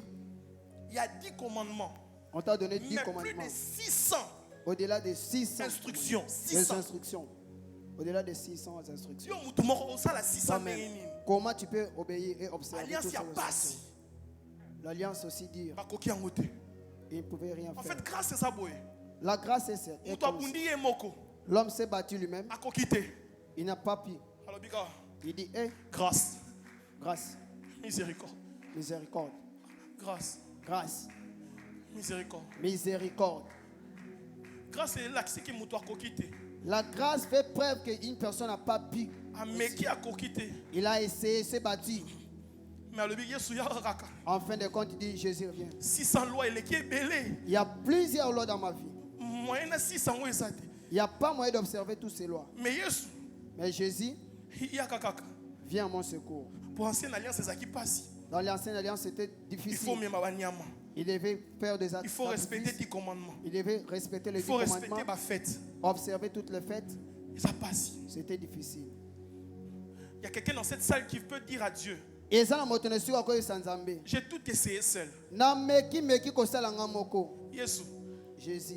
Il y a 10 commandements. On t'a donné 10 commandements. Plus de 600. Au-delà de 600 instructions. 600 instructions. Au-delà de 600 instructions. Comment tu peux obéir et observer l'alliance, toutes ces instructions? L'alliance aussi dire. Il ne pouvait rien faire. En fait, grâce à ça, la grâce est cette. L'homme s'est battu lui-même. Il n'a pas pu. Il dit, grâce. Grâce. Miséricorde. Miséricorde. Grâce. Grâce. Miséricorde. Miséricorde. Grâce est là qui m'a quitté. La grâce fait preuve qu'une personne n'a pas pu. Mais qui a quitté? Il a essayé, s'est battu. Mais le en fin de compte, il dit Jésus revient. 600 lois, il y a plusieurs lois dans ma vie. Il n'y a pas moyen d'observer toutes ces lois. Mais Jésus vient à mon secours. Pour l'ancienne alliance, c'est ça qui passe. Dans l'ancienne alliance, c'était difficile. Il devait faire des actes. Il faut respecter les commandements. Il devait respecter les 10 commandements. Il faut respecter ma fête. Observer toutes les fêtes. Ça passe. C'était difficile. Il y a quelqu'un dans cette salle qui peut dire à Dieu, j'ai tout essayé seul. Jésus,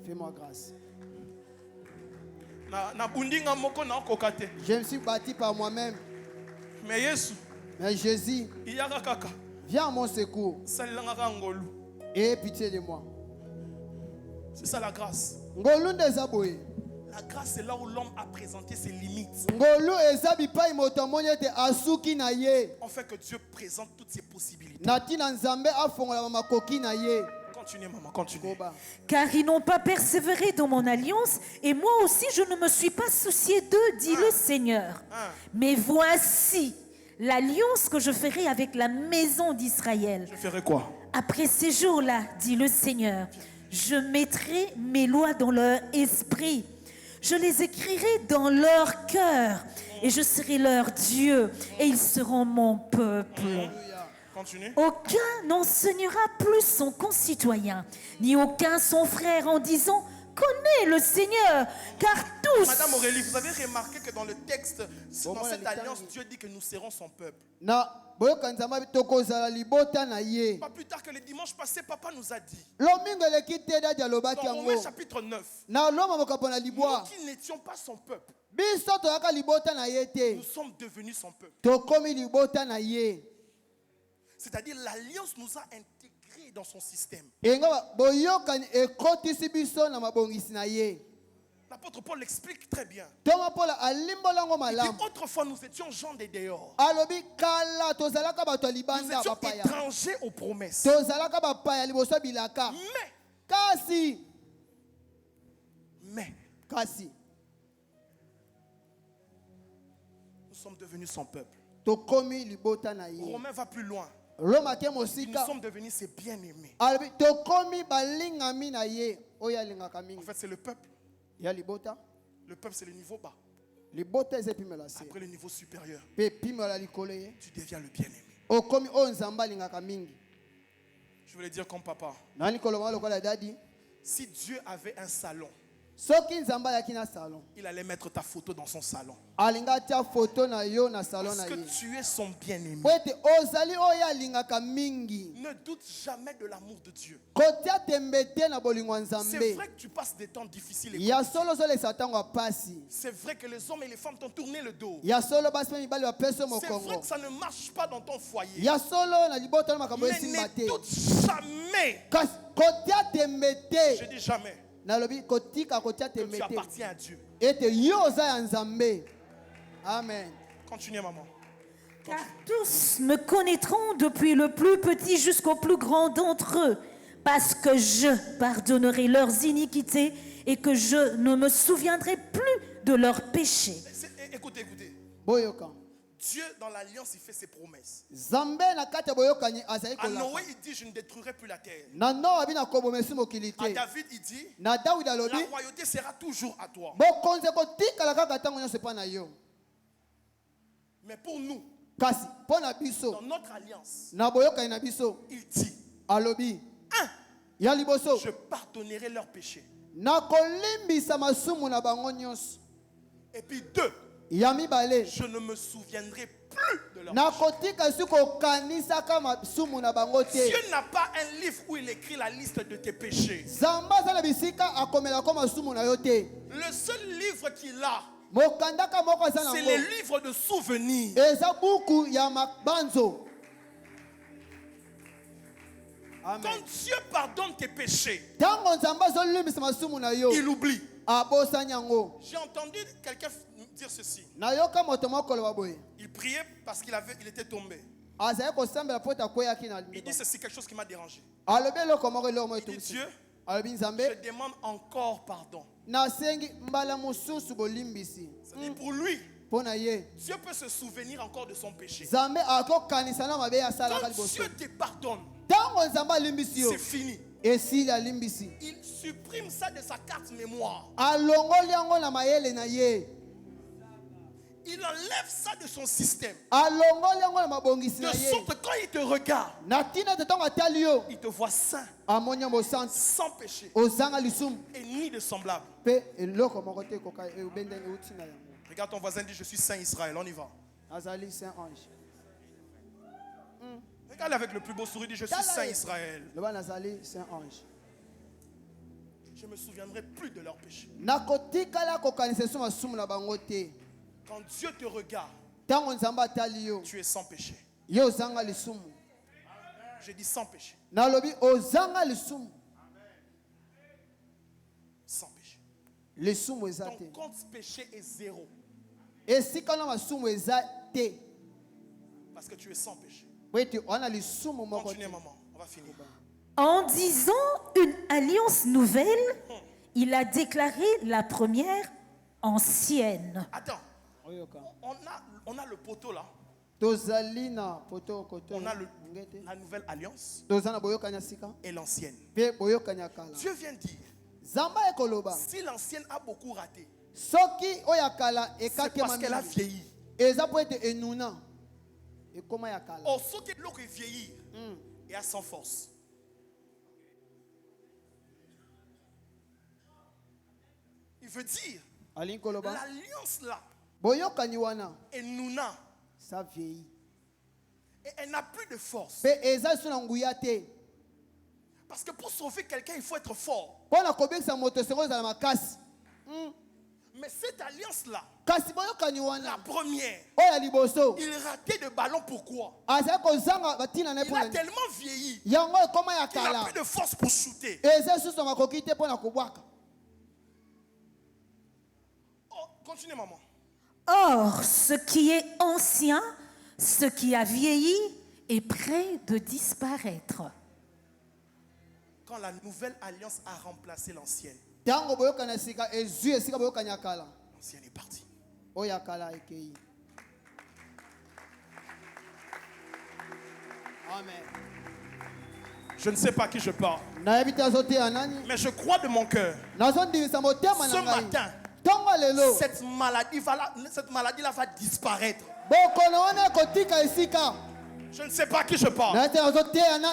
fais-moi grâce. Je me suis bâti par moi-même. Mais Jésus, viens à mon secours. Et pitié de moi. C'est ça la grâce. La grâce, c'est là où l'homme a présenté ses limites. On fait que Dieu présente toutes ses possibilités. Continuez, maman, continuez. Car ils n'ont pas persévéré dans mon alliance, et moi aussi je ne me suis pas soucié d'eux, dit le Seigneur. Mais voici l'alliance que je ferai avec la maison d'Israël. Je ferai quoi? Après ces jours-là, dit le Seigneur, je mettrai mes lois dans leur esprit. Je les écrirai dans leur cœur et je serai leur Dieu et ils seront mon peuple. Continue. Aucun n'enseignera plus son concitoyen, ni aucun son frère en disant « Connais le Seigneur », car tous... Madame Aurélie, vous avez remarqué que dans le texte, dans cette alliance, Dieu dit que nous serons son peuple. Pas plus tard que le dimanche passé, papa nous a dit. Dans Romains chapitre 9. Nous qui n'étions pas son peuple, nous sommes devenus son peuple. C'est-à-dire l'alliance nous a intégrés dans son système. L'apôtre Paul l'explique très bien. Il dit, autrefois nous étions gens des dehors. Nous étions étrangers aux promesses. Mais nous sommes devenus son peuple. Romain va plus loin. Nous sommes devenus ses bien-aimés. En fait, c'est le peuple. Le peuple, c'est le niveau bas. Après le niveau supérieur, tu deviens le bien-aimé. Je voulais dire comme papa. Si Dieu avait un salon, il allait mettre ta photo dans son salon. Parce que tu es son bien-aimé. Ne doute jamais de l'amour de Dieu. C'est vrai que tu passes des temps difficiles et c'est vrai que les hommes et les femmes t'ont tourné le dos. C'est vrai que ça ne marche pas dans ton foyer. Mais ne doute jamais. Je dis jamais. Que tu appartiens à Dieu. Amen. Continuez, maman. Car tous me connaîtront depuis le plus petit jusqu'au plus grand d'entre eux, parce que je pardonnerai leurs iniquités et que je ne me souviendrai plus de leurs péchés. Écoutez. Dieu, dans l'alliance, il fait ses promesses. À Noé, il dit, je ne détruirai plus la terre. À David, il dit, la royauté sera toujours à toi. Mais pour nous, dans notre alliance, il dit, je pardonnerai leurs péchés. Et puis 2, je ne me souviendrai plus de leurs péchés. Dieu n'a pas un livre où il écrit la liste de tes péchés. Le seul livre qu'il a, c'est les livres de souvenirs. Amen. Quand Dieu pardonne tes péchés, il oublie. J'ai entendu quelqu'un dire ceci. Il priait parce qu'il était tombé. Il dit ceci, quelque chose qui m'a dérangé. Il dit, Dieu, je demande encore pardon. C'est-à-dire pour lui, Dieu peut se souvenir encore de son péché. Quand Dieu te pardonne, c'est fini. Il supprime ça de sa carte mémoire. Il enlève ça de son système. De sorte que quand il te regarde, il te voit saint, sans péché et ni de semblable. Regarde ton voisin, dit, je suis saint Israël. On y va. Regarde avec le plus beau sourire, dit, je suis saint Israël. Je ne me souviendrai plus de leurs péchés. Quand Dieu te regarde, tu es sans péché. Je dis sans péché. Sans péché. Ton compte péché est 0. Parce que tu es sans péché. Continuez, maman. On va finir. En disant une alliance nouvelle, il a déclaré la première ancienne. Attends. On a le poteau là. On a la nouvelle alliance et l'ancienne. Dieu vient dire, si l'ancienne a beaucoup raté, c'est parce qu'elle a vieilli. Oh, ce qui est vieillir et à sans force. Il veut dire, l'alliance là, et Nouna, ça vieillit. Et elle n'a plus de force. Parce que pour sauver quelqu'un, il faut être fort. Mais cette alliance-là, la première, il ratait de ballon. Pourquoi? Il a tellement vieilli qu'il n'a plus de force pour shooter. Oh, continue, maman. Or, ce qui est ancien, ce qui a vieilli, est près de disparaître. Quand la nouvelle alliance a remplacé l'ancienne, l'ancienne est partie. Amen. Je ne sais pas à qui je parle, mais je crois de mon cœur, ce matin, cette maladie-là va disparaître. Je ne sais pas à qui je parle.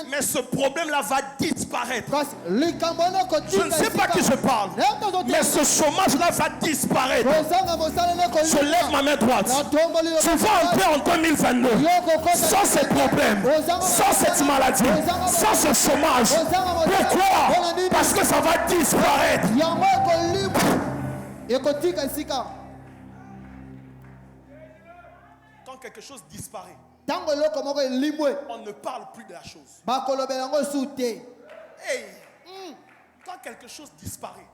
Mais ce problème-là va disparaître. Je ne sais pas à qui je parle. Mais ce chômage-là va disparaître. Je lève ma main droite. Tu vas entrer en 2022 sans ces problèmes, sans cette maladie, sans ce chômage. Pourquoi? Parce que ça va disparaître. Quand quelque chose disparaît, on ne parle plus de la chose. Hey, quand quelque chose disparaît,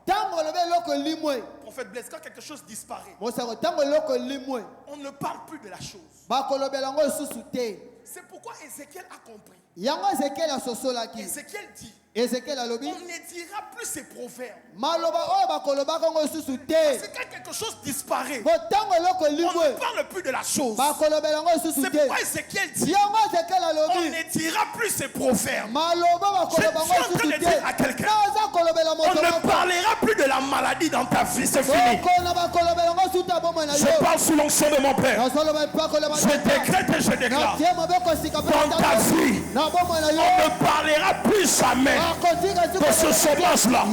prophète Blaise, quand quelque chose disparaît, on ne parle plus de la chose. C'est pourquoi Ézéchiel a compris. Ézéchiel dit, on ne dira plus ces proverbes. Parce que quand quelque chose disparaît, on ne parle plus de la chose. C'est pourquoi Ézéchiel dit, on ne dira plus ces proverbes. Je suis en train de dire à quelqu'un, on ne parlera plus de la maladie dans ta vie, c'est fini. Je parle sous l'onction de mon Père. Je décrète et je déclare, dans ta vie, on ne parlera plus jamais de ce chômage-là.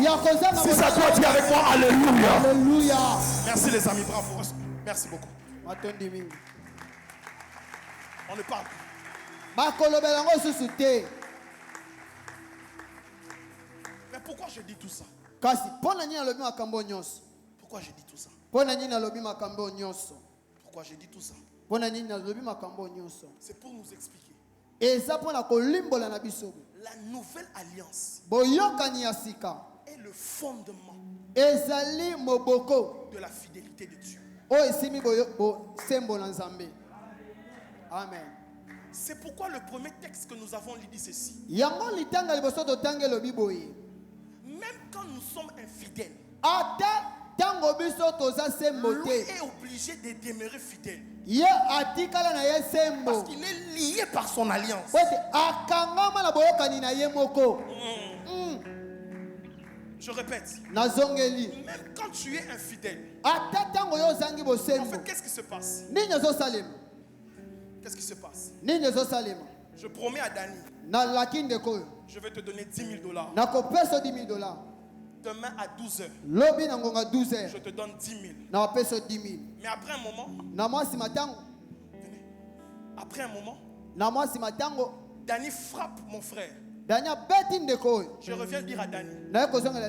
Si ça doit dire avec moi, alléluia. Alléluia. Merci les amis, bravo. Merci beaucoup. On ne parle plus. Mais pourquoi je dis tout ça? Pourquoi je dis tout ça? Pourquoi je dis tout ça? C'est pour nous expliquer. La nouvelle alliance est le fondement de la fidélité de Dieu. Amen. C'est pourquoi le premier texte que nous avons lu dit ceci. Même quand nous sommes infidèles, lui est obligé de demeurer fidèle. Parce qu'il est lié par son alliance. Je répète. Même quand tu es infidèle, en fait, qu'est-ce qui se passe? Qu'est-ce qui se passe? Je promets à Dani, je vais te donner $10,000. Demain à 12h, je te donne 10 000. Mais après un moment, Dani frappe mon frère. Je reviens dire à Dani,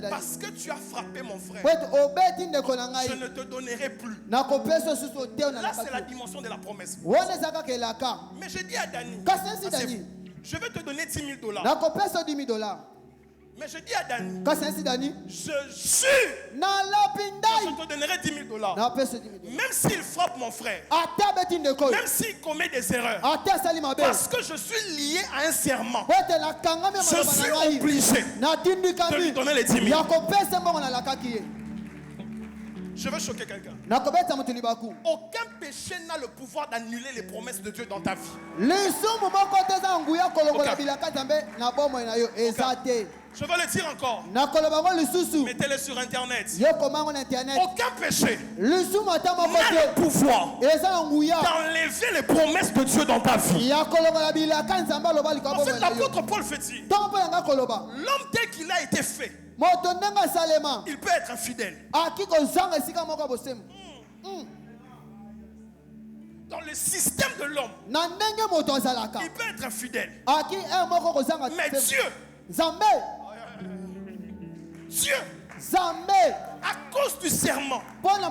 parce que tu as frappé mon frère, je ne te donnerai plus. Là, c'est la dimension de la promesse. Mais je dis à Dani, je vais te donner $10,000. Mais je dis à Dani, je jure, je te donnerai $10,000. Même s'il frappe mon frère, même s'il commet des erreurs, parce que je suis lié à un serment, je suis obligé de lui donner les 10 000. Je veux choquer quelqu'un. Aucun péché n'a le pouvoir d'annuler les promesses de Dieu dans ta vie. Je veux le dire encore. Mettez-le sur internet. Aucun péché n'a le pouvoir d'enlever les promesses de Dieu dans ta vie. En fait, l'apôtre Paul fait dire, l'homme tel qu'il a été fait, il peut être infidèle. Dans le système de l'homme, il peut être infidèle. Mais Dieu, à cause du serment, même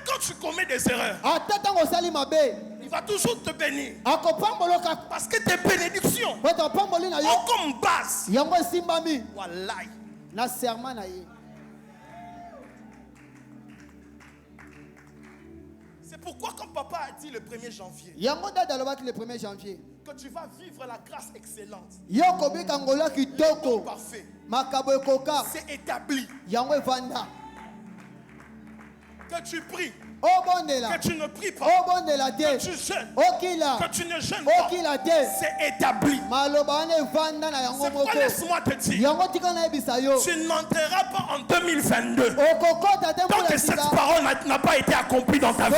quand tu commets des erreurs, il va toujours te bénir. Parce que tes bénédictions ont comme base. Wallahi. C'est pourquoi quand papa a dit le 1er janvier, que tu vas vivre la grâce excellente, le don parfait, c'est établi. Que tu pries, que tu ne pries pas, que tu jeûnes, que tu ne jeûnes pas, c'est établi. C'est pourquoi laisse-moi te dire, tu n'entreras pas en 2022 tant que cette parole n'a pas été accomplie dans ta vie.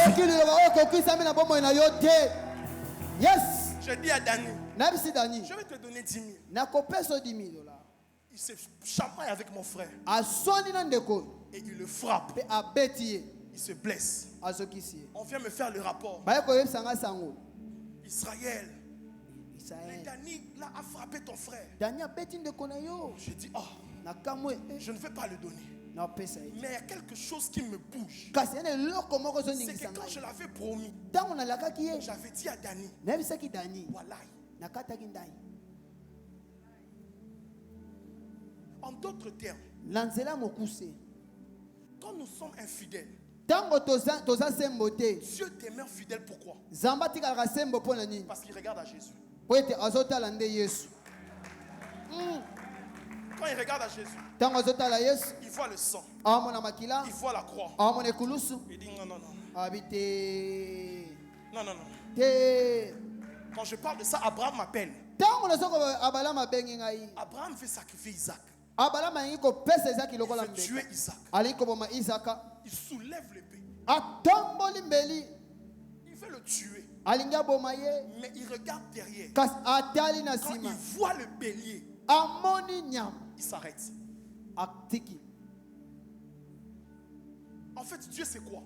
J'ai dit à Dani, je vais te donner 10 000. Il se chamaille avec mon frère. Et il le frappe. Il se blesse. On vient me faire le rapport. Israël. Mais Dani là a frappé ton frère. J'ai dit, oh, je ne vais pas le donner. Mais il y a quelque chose qui me bouge. C'est que quand je l'avais promis, j'avais dit à Dani, voilà. En d'autres termes, quand nous sommes infidèles, Dieu demeure fidèle. Pourquoi? Parce qu'il regarde à Jésus. Quand il regarde à Jésus, il voit le sang, il voit la croix. Il dit non, non, non. Non, non, non. Quand je parle de ça, Abraham m'appelle. Abraham veut sacrifier Isaac. Il veut tuer Isaac. Il soulève l'épée. Il veut le tuer. Mais il regarde derrière. Quand il voit le bélier, il s'arrête. En fait, Dieu c'est quoi?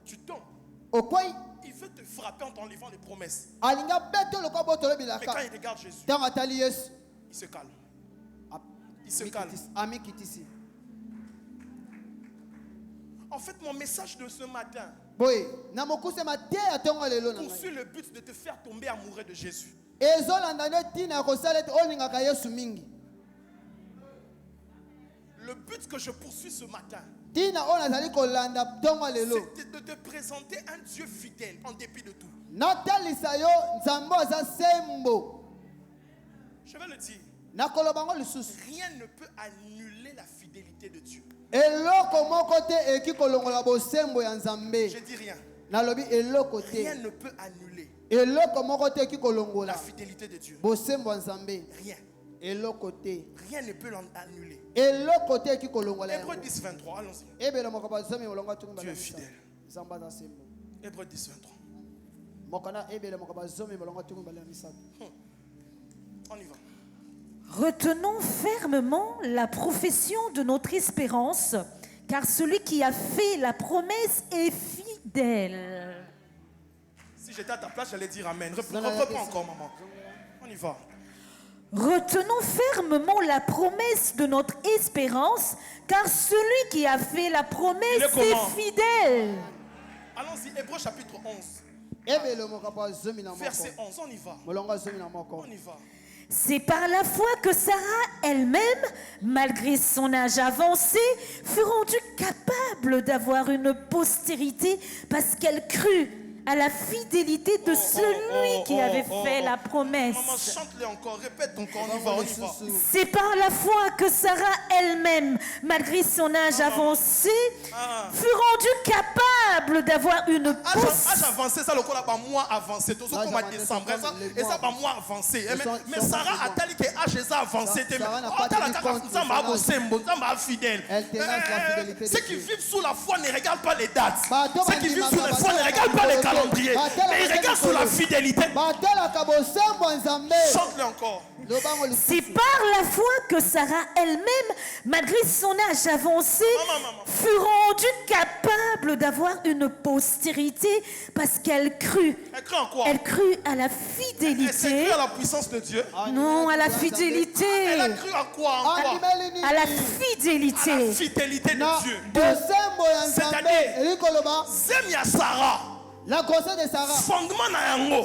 Tu tombes. Il veut te frapper en t'enlevant les promesses. Mais quand il regarde Jésus, il se calme. Il se calme. En fait, mon message de ce matin poursuit le but de te faire tomber amoureux de Jésus. Le but que je poursuis ce matin, c'est de te présenter un Dieu fidèle en dépit de tout. Je vais le dire. Rien ne peut annuler la fidélité de Dieu. Je dis rien. Rien ne peut annuler la fidélité de Dieu. Rien. Rien ne peut l'annuler. Hébreux 10, 23, allons-y. Dieu est fidèle. Hébreux 10, 23. On y va. Retenons fermement la profession de notre espérance, car celui qui a fait la promesse est fidèle. Si j'étais à ta place, j'allais dire Amen. Reprends encore, maman. On y va. Retenons fermement la promesse de notre espérance, car celui qui a fait la promesse est fidèle. Allons-y, Hébreux chapitre 11. Verset 11, on y va. On y va. C'est par la foi que Sarah elle-même, malgré son âge avancé, fut rendue capable d'avoir une postérité parce qu'elle crut à la fidélité de celui qui avait fait la promesse. Maman, chante-le encore, répète encore, on y va, on y va. C'est par la foi que Sarah elle-même, malgré son âge avancé, fut rendue capable d'avoir une postérité. Âge avancé, ça le coup là, pas moi avancé, tout ça comme à décembre, et ça pas moi avancé. Mais Sarah a tel que âge ça avancé, ça m'a fidèle. Ceux qui vivent sous la foi ne regardent pas les dates. Ceux qui vivent sous la foi ne regardent pas les calendrier, mais il regarde sur la fidélité. Chante-le encore. C'est par la foi que Sarah elle-même, malgré son âge avancé, fut rendue capable d'avoir une postérité parce qu'elle crut. Elle crut en quoi? Elle crut à la fidélité. Elle crut à la puissance de Dieu. Non, à la fidélité. Elle a cru à quoi? À la fidélité. À la fidélité de Dieu. C'est-à-dire, Zemia Sarah. La grossesse de Sarah,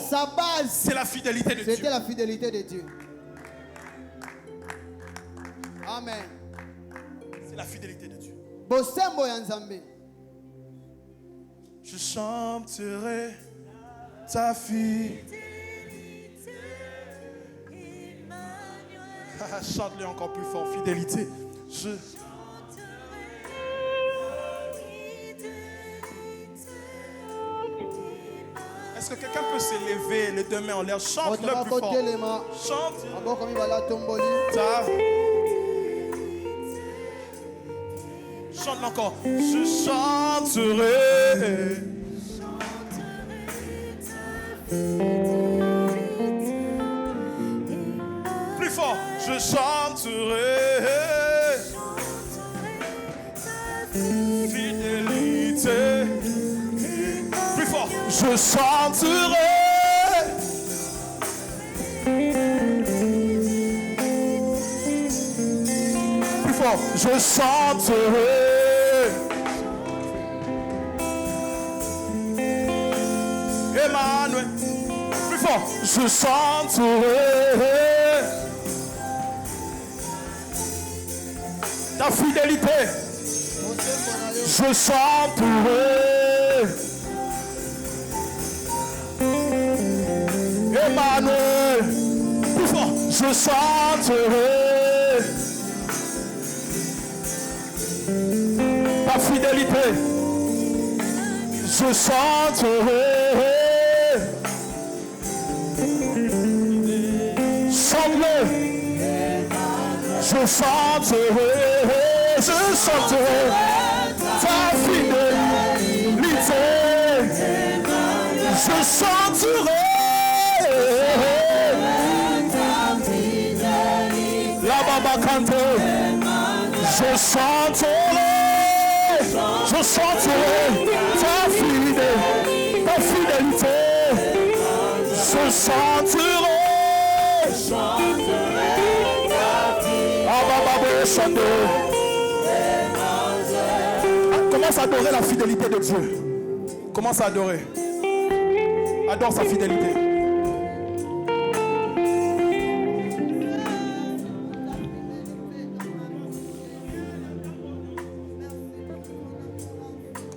sa base, c'est la fidélité de Dieu. C'était la fidélité de Dieu. Amen. C'est la fidélité de Dieu. Je chanterai ta fidélité. Chante-le encore plus fort, fidélité. Est-ce que quelqu'un peut se lever les deux mains en l'air? Chante-le plus fort. Chante. Chante encore. Je chanterai. Plus fort, je chanterai fidélité. Plus fort, je chanterai. Plus fort, je chanterai. Emmanuel, plus fort, je chanterai ta fidélité. Je chanterai Emmanuel, plus fort, je chanterai ta fidélité. Je chanterai. Chante-le. Je chanterai. Je chanterai ta fidélité. Je chanterai la baba cante. Je chanterai ta fidélité. Je chanterai. Ah baba chante. Commence à adorer la fidélité de Dieu. Commence à adorer. Adore sa fidélité.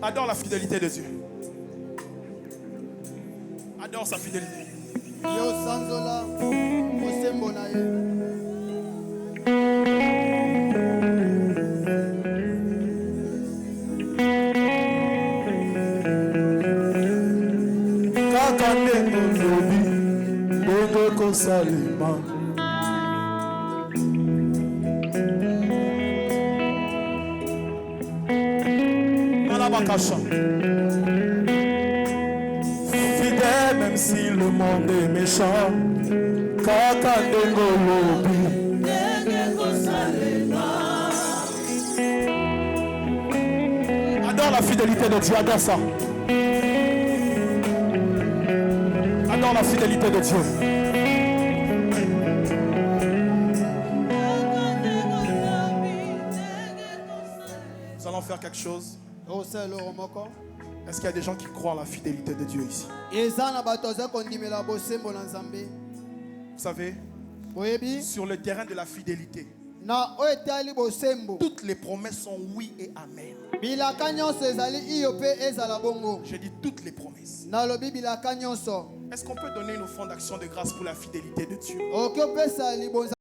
Adore la fidélité de Dieu. Adore sa fidélité. Yo sanzola, osembo na ye. Salima fidèle même si le monde est méchant. Kaka dengo lobi adore la fidélité de Dieu. Adore ça. Adore la fidélité de Dieu. Faire quelque chose. Est-ce qu'il y a des gens qui croient en la fidélité de Dieu ici? Vous savez, sur le terrain de la fidélité, toutes les promesses sont oui et amen. J'ai dit toutes les promesses. Est-ce qu'on peut donner une offrande d'action de grâce pour la fidélité de Dieu?